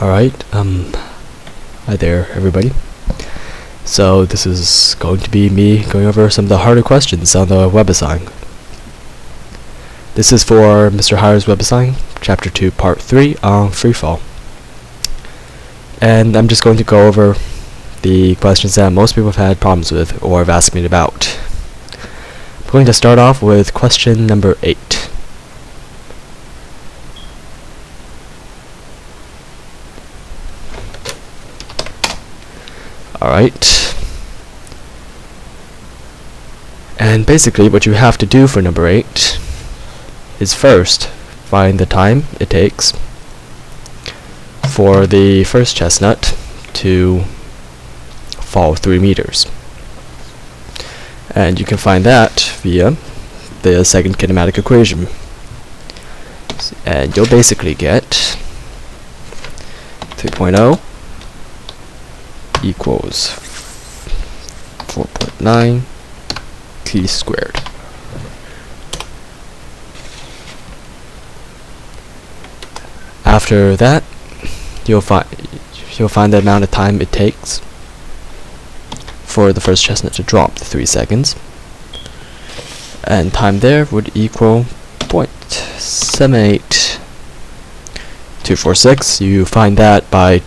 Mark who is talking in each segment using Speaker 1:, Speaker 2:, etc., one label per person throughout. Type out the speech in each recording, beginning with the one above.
Speaker 1: Alright, hi there everybody. So this is going to be me going over some of the harder questions on the Webassign. This is for Mr. Hire's Webassign, Chapter 2, Part 3 on Freefall. And I'm just going to go over the questions that most people have had problems with or have asked me about. I'm going to start off with question number 8. Alright. And basically what you have to do for number 8 is first find the time it takes for the first chestnut to fall 3 meters. And you can find that via the second kinematic equation. And you'll basically get 3.0 equals 4.9 t squared. After that, you'll find the amount of time it takes for the first chestnut to drop the 3 seconds, and time there would equal 0.78246. You find that by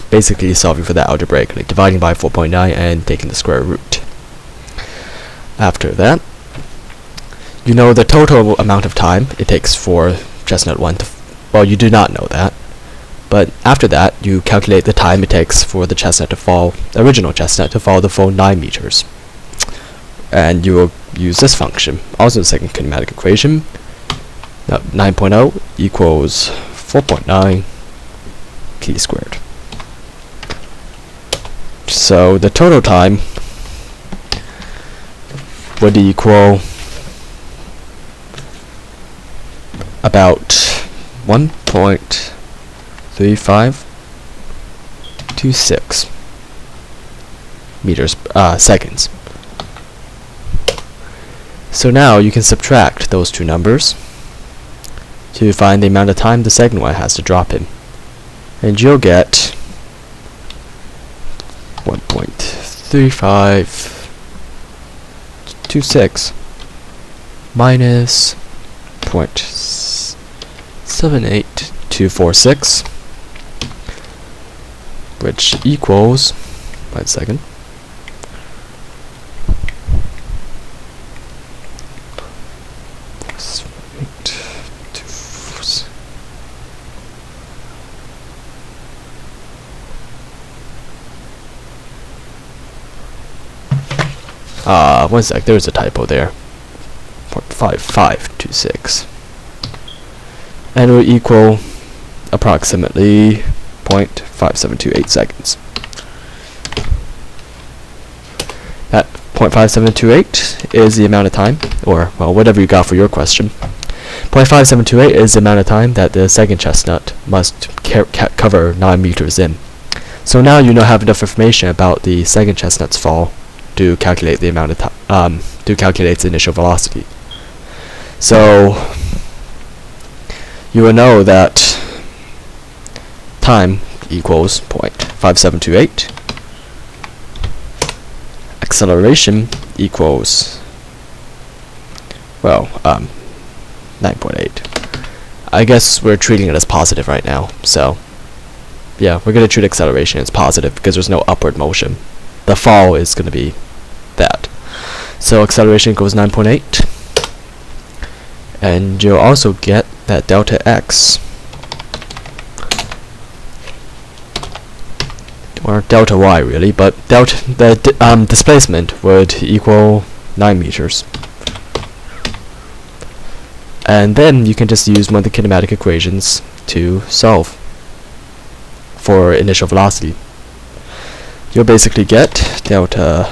Speaker 1: basically solving for the algebraic, like dividing by 4.9 and taking the square root. After that, you know the total amount of time it takes for chestnut 1 to well, you do not know that, but after that you calculate the time it takes for the chestnut to fall, the original chestnut to fall the full 9 meters. And you will use this function, also the second kinematic equation. 9.0 equals 4.9 t squared. So the total time would equal about 1.3526 meters seconds. So now you can subtract those two numbers to find the amount of time the second one has to drop in, and you'll get 1.3526 minus 0.78246, which equals, wait a second, one sec, there's a typo there. 0.5526. And it will equal approximately 0.5728 seconds. That 0.5728 is the amount of time, or well, whatever you got for your question. 0.5728 is the amount of time that the second chestnut must cover 9 meters in. So now you have enough information about the second chestnut's fall to calculate the amount of time, to calculate its initial velocity. So you will know that time equals 0.5728. Acceleration equals, well, 9.8. I guess we're treating it as positive right now, so yeah, we're going to treat acceleration as positive because there's no upward motion. The fall is going to be that. So acceleration equals 9.8. And you'll also get that delta x, or delta y really, but the displacement would equal 9 meters. And then you can just use one of the kinematic equations to solve for initial velocity. You'll basically get delta,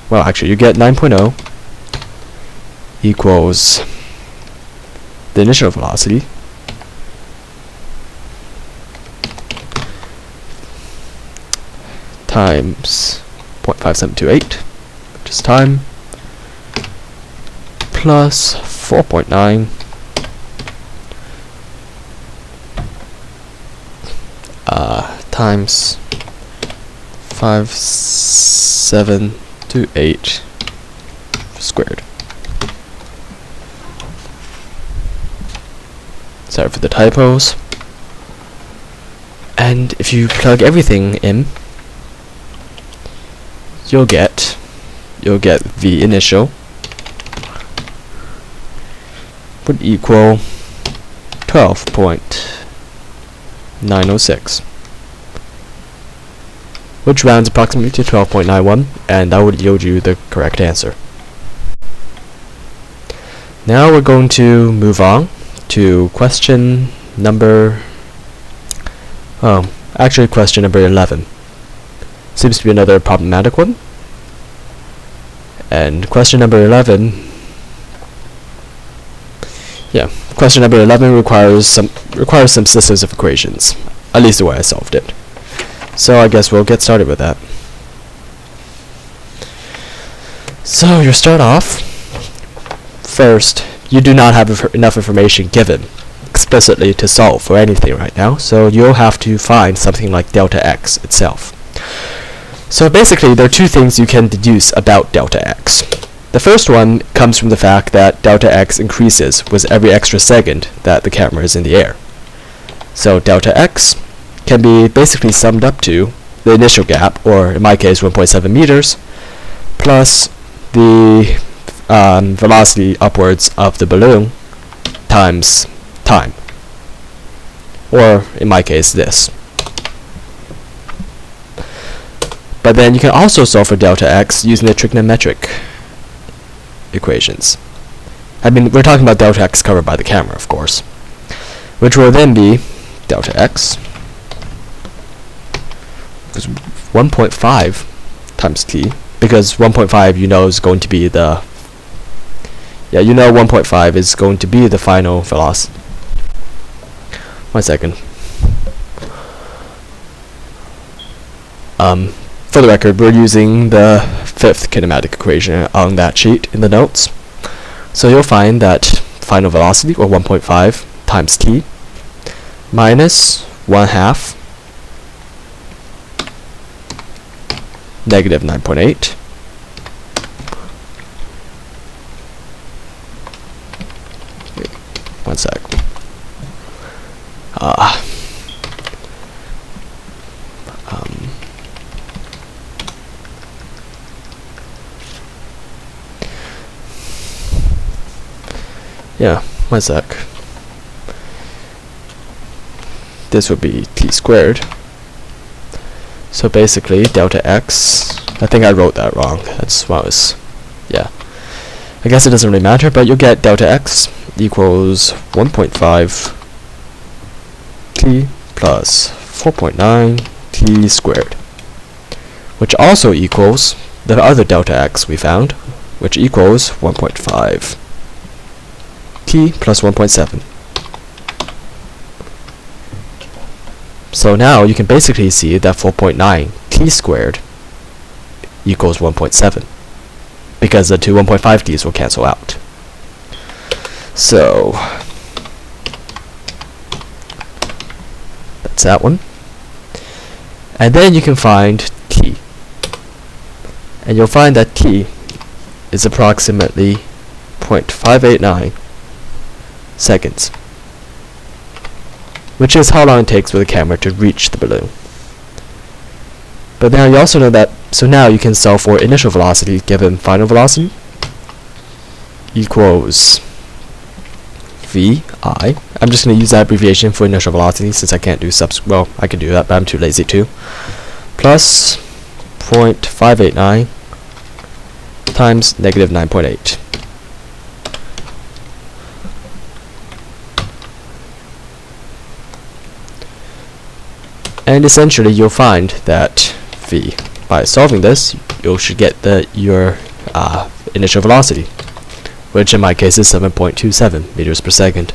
Speaker 1: well actually you get 9.0 equals the initial velocity times 0.5728, which is time, plus 4.9 times 578 squared. Sorry for the typos. And if you plug everything in, you'll get the initial would equal 12.906, which rounds approximately to 12.91, and that would yield you the correct answer. Now we're going to move on to question number question number 11. Seems to be another problematic one. And question number 11, question number 11 requires some systems of equations, at least the way I solved it. So I guess we'll get started with that. So you start off. First, you do not have enough information given explicitly to solve for anything right now, so you'll have to find something like delta x itself. So basically, there are two things you can deduce about delta x. The first one comes from the fact that delta x increases with every extra second that the camera is in the air. So delta x can be basically summed up to the initial gap, or in my case 1.7 meters, plus the velocity upwards of the balloon times time, or in my case this. But then you can also solve for delta x using the trigonometric equations. I mean, we're talking about delta x covered by the camera, of course, which will then be delta x is 1.5 times t, because 1.5 you know is going to be the 1.5 is going to be the final velocity. 1 second. For the record, we're using the 5th kinematic equation on that sheet in the notes. So you'll find that final velocity, or 1.5 times t, minus 1/2 negative 9.8 1 sec. Yeah, 1 sec. This would be t squared. So basically, delta x, I think I wrote that wrong. That's what I was, yeah. I guess it doesn't really matter, but you'll get delta x equals 1.5 t plus 4.9 t squared, which also equals the other delta x we found, which equals 1.5 t plus 1.7. So now you can basically see that 4.9 t squared equals 1.7, because the two 1.5 t's will cancel out. So that's that one. And then you can find t. And you'll find that t is approximately 0.589 seconds, which is how long it takes for the camera to reach the balloon. But now you also know that, so now you can solve for initial velocity given final velocity equals vi. I'm just going to use that abbreviation for initial velocity since I can't do well, I can do that, but I'm too lazy to. Plus 0.589 times negative 9.8. And essentially you'll find that v, by solving this, you should get your initial velocity, which in my case is 7.27 meters per second.